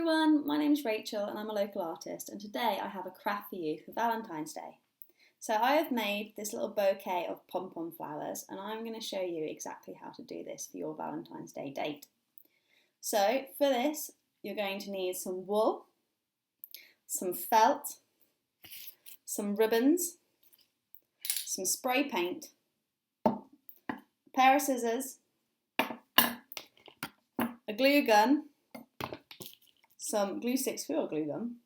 everyone, my name's Rachel and I'm a local artist, and today I have a craft for you for Valentine's Day. So I have made this little bouquet of pom-pom flowers and I'm going to show you exactly how to do this for your Valentine's Day date. So for this you're going to need some wool, some felt, some ribbons, some spray paint, a pair of scissors, a glue gun, some glue sticks for your glue gun,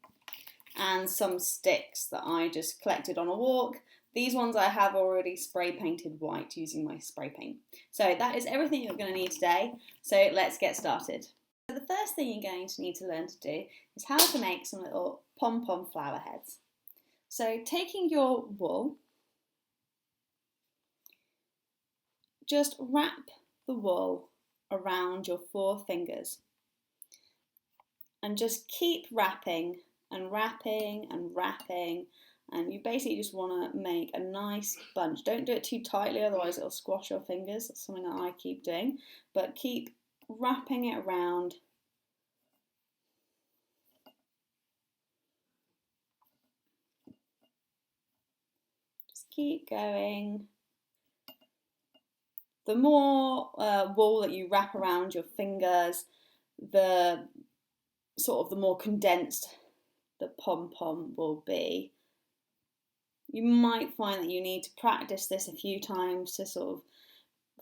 and some sticks that I just collected on a walk. These ones I have already spray painted white using my spray paint. So that is everything you're going to need today. So let's get started. So the first thing you're going to need to learn to do is how to make some little pom-pom flower heads. So taking your wool, just wrap the wool around your 4 fingers. And just keep wrapping and wrapping and wrapping, and you basically just want to make a nice bunch. Don't do it too tightly, otherwise it'll squash your fingers. That's something that I keep doing, but keep wrapping it around. Just keep going. The more wool that you wrap around your fingers, the more condensed the pom-pom will be. You might find that you need to practice this a few times to sort of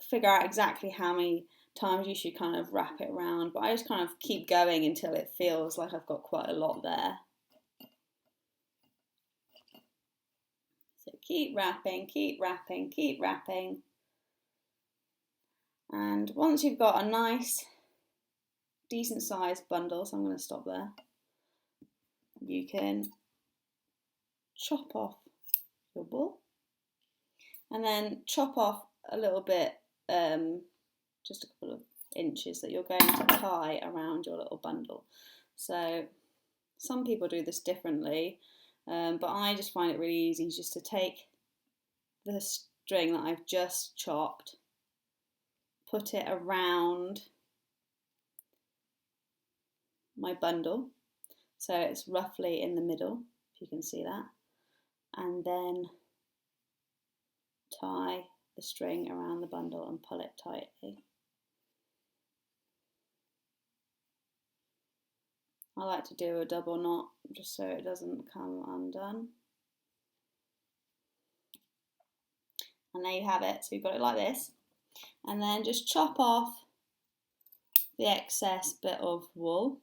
figure out exactly how many times you should kind of wrap it around, but I just kind of keep going until it feels like I've got quite a lot there. So keep wrapping, keep wrapping, keep wrapping, and once you've got a nice decent sized bundle, so I'm going to stop there, you can chop off your wool and then chop off a little bit, just a couple of inches that you're going to tie around your little bundle. So some people do this differently, but I just find it really easy just to take the string that I've just chopped, put it around my bundle, so it's roughly in the middle, if you can see that, and then tie the string around the bundle and pull it tightly. I like to do a double knot just so it doesn't come undone. And there you have it, so you've got it like this, and then just chop off the excess bit of wool.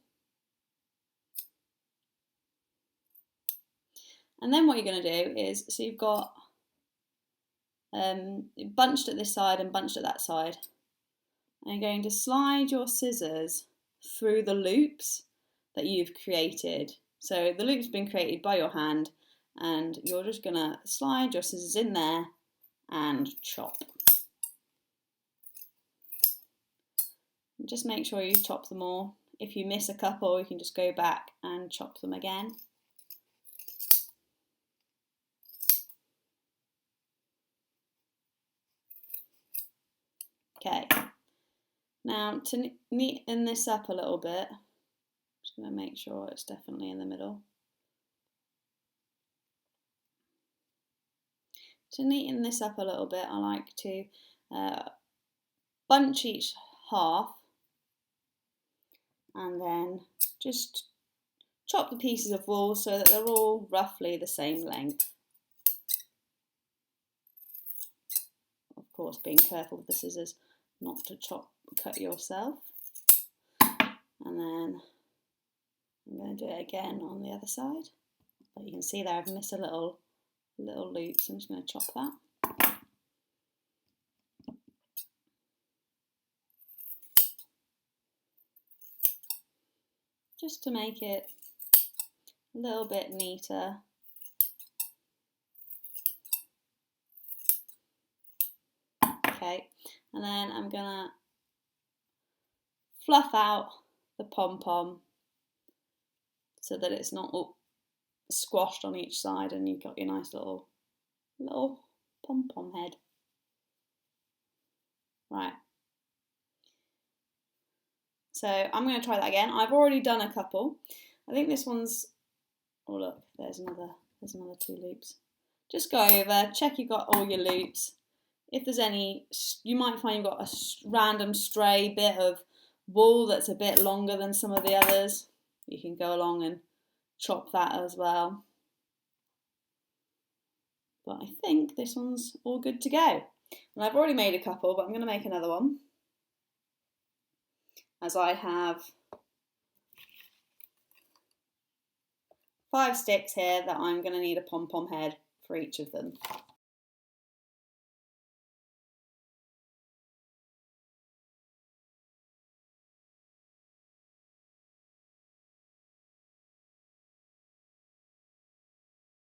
And then what you're going to do is, so you've got bunched at this side and bunched at that side, and you're going to slide your scissors through the loops that you've created. So the loop's been created by your hand, and you're just going to slide your scissors in there and chop. Just make sure you chop them all. If you miss a couple, you can just go back and chop them again. Okay, now to neaten this up a little bit, I'm just going to make sure it's definitely in the middle. To neaten this up a little bit, I like to bunch each half and then just chop the pieces of wool so that they're all roughly the same length. Of course, being careful with the scissors not to cut yourself. And then I'm going to do it again on the other side. But you can see there I've missed a little loop, so I'm just going to chop that. Just to make it a little bit neater. Okay, and then I'm gonna fluff out the pom-pom so that it's not all squashed on each side and you've got your nice little pom-pom head. Right. So I'm going to try that again. I've already done a couple. I think this one's, oh look, there's another 2 loops. Just go over, check you've got all your loops. If there's any, you might find you've got a random stray bit of wool that's a bit longer than some of the others. You can go along and chop that as well. But I think this one's all good to go. And I've already made a couple, but I'm going to make another one, as I have 5 sticks here that I'm going to need a pom-pom head for each of them.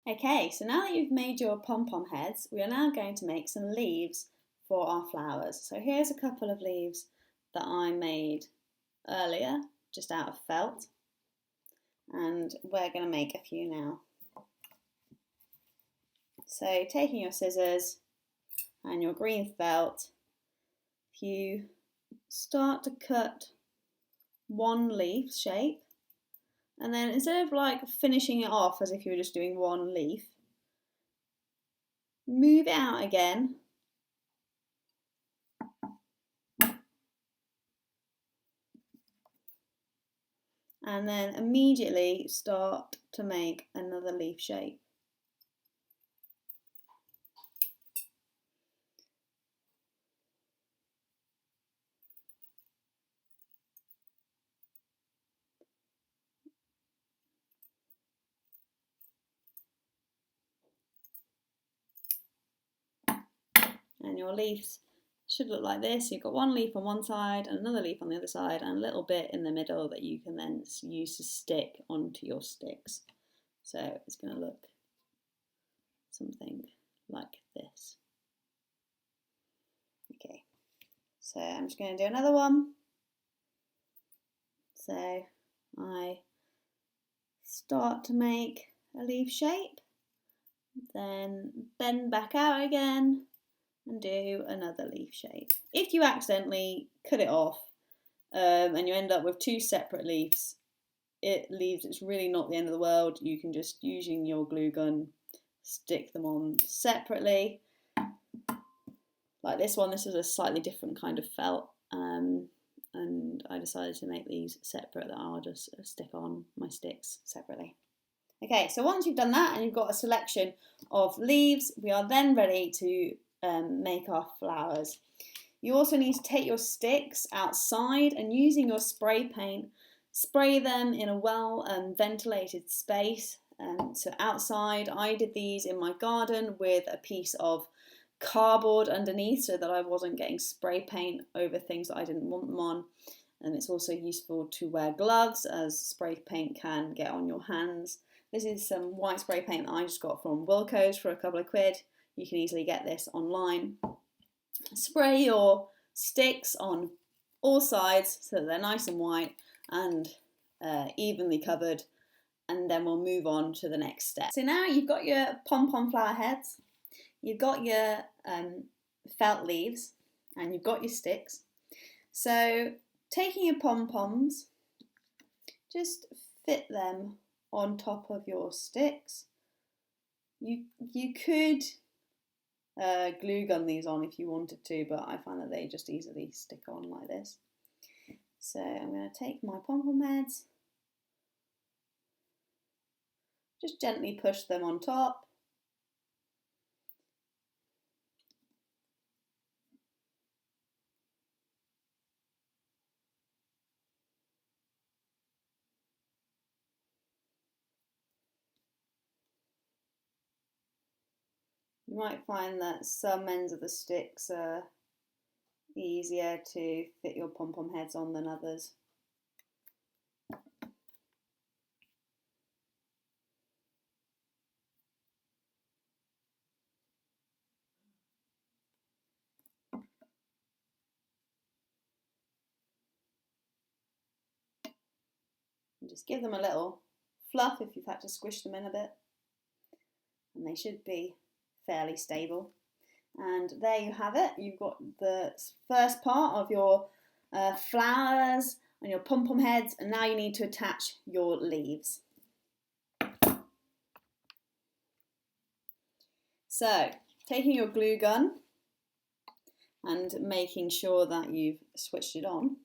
Okay, so now that you've made your pom-pom heads, we are now going to make some leaves for our flowers. So here's a couple of leaves that I made earlier, just out of felt. And we're going to make a few now. So taking your scissors and your green felt, you start to cut one leaf shape, and then instead of like finishing it off as if you were just doing one leaf, move it out again and then immediately start to make another leaf shape. And your leaves should look like this. You've got one leaf on one side and another leaf on the other side and a little bit in the middle that you can then use to stick onto your sticks. So it's going to look something like this. Okay, so I'm just going to do another one. So I start to make a leaf shape, then bend back out again and do another leaf shape. If you accidentally cut it off and you end up with 2 separate leaves, it's really not the end of the world. You can just, using your glue gun, stick them on separately. Like this one, this is a slightly different kind of felt, and I decided to make these separate, that I'll just stick on my sticks separately. Okay, so once you've done that and you've got a selection of leaves, we are then ready to make our flowers. You also need to take your sticks outside and, using your spray paint, spray them in a well ventilated space. So outside, I did these in my garden with a piece of cardboard underneath so that I wasn't getting spray paint over things that I didn't want them on. And it's also useful to wear gloves, as spray paint can get on your hands. This is some white spray paint that I just got from Wilko's for a couple of quid. You can easily get this online. Spray your sticks on all sides so that they're nice and white and evenly covered, and then we'll move on to the next step. So now you've got your pom-pom flower heads, you've got your felt leaves, and you've got your sticks. So taking your pom-poms, just fit them on top of your sticks. You could glue gun these on if you wanted to, but I find that they just easily stick on like this. So I'm going to take my pom-pom heads, just gently push them on top. You might find that some ends of the sticks are easier to fit your pom-pom heads on than others. And just give them a little fluff if you've had to squish them in a bit, and they should be fairly stable. And there you have it. You've got the first part of your flowers. and your pom-pom heads, and now you need to attach your leaves. So, taking your glue gun and making sure that you've switched it on,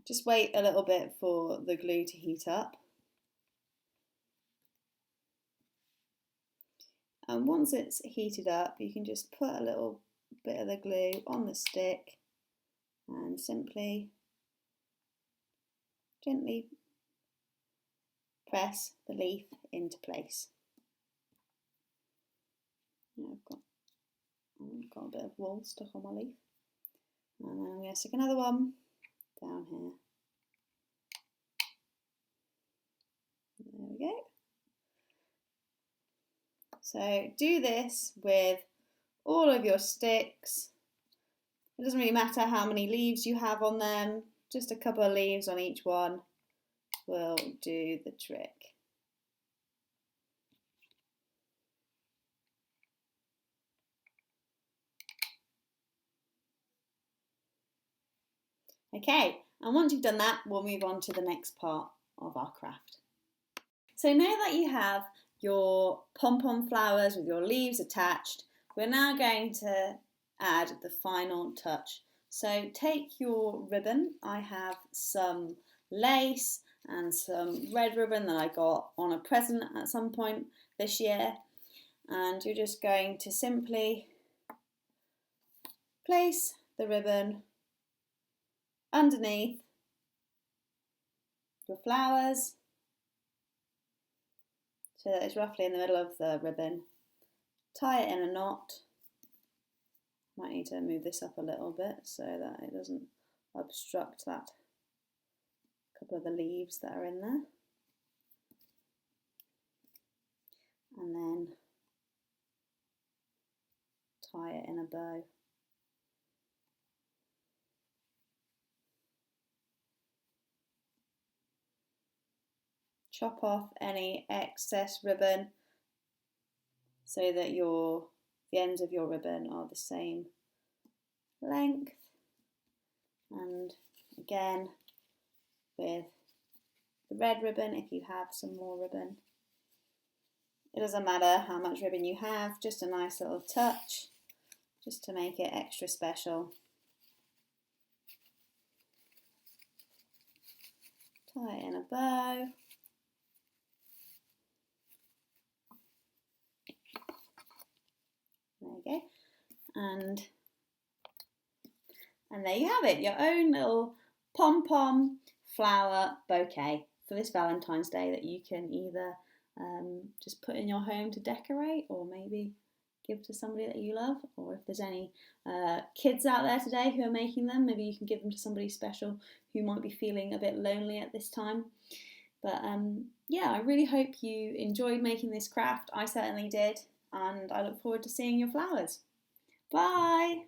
just wait a little bit for the glue to heat up. And once it's heated up, you can just put a little bit of the glue on the stick and simply gently press the leaf into place. Now I've got a bit of wool stuck on my leaf. And then I'm going to stick another one down here. There we go. So do this with all of your sticks. It doesn't really matter how many leaves you have on them, just a couple of leaves on each one will do the trick. Okay, and once you've done that, we'll move on to the next part of our craft. So now that you have your pom-pom flowers with your leaves attached, we're now going to add the final touch. So take your ribbon. I have some lace and some red ribbon that I got on a present at some point this year, and you're just going to simply place the ribbon underneath your flowers so that it's roughly in the middle of the ribbon. Tie it in a knot. Might need to move this up a little bit so that it doesn't obstruct that couple of the leaves that are in there. And then tie it in a bow. Chop off any excess ribbon so that the ends of your ribbon are the same length. And again, with the red ribbon, if you have some more ribbon, it doesn't matter how much ribbon you have, just a nice little touch just to make it extra special. Tie it in a bow. There you go. And there you have it, your own little pom-pom flower bouquet for this Valentine's Day that you can either just put in your home to decorate, or maybe give to somebody that you love, or if there's any kids out there today who are making them, maybe you can give them to somebody special who might be feeling a bit lonely at this time. But yeah, I really hope you enjoyed making this craft. I certainly did, and I look forward to seeing your flowers. Bye!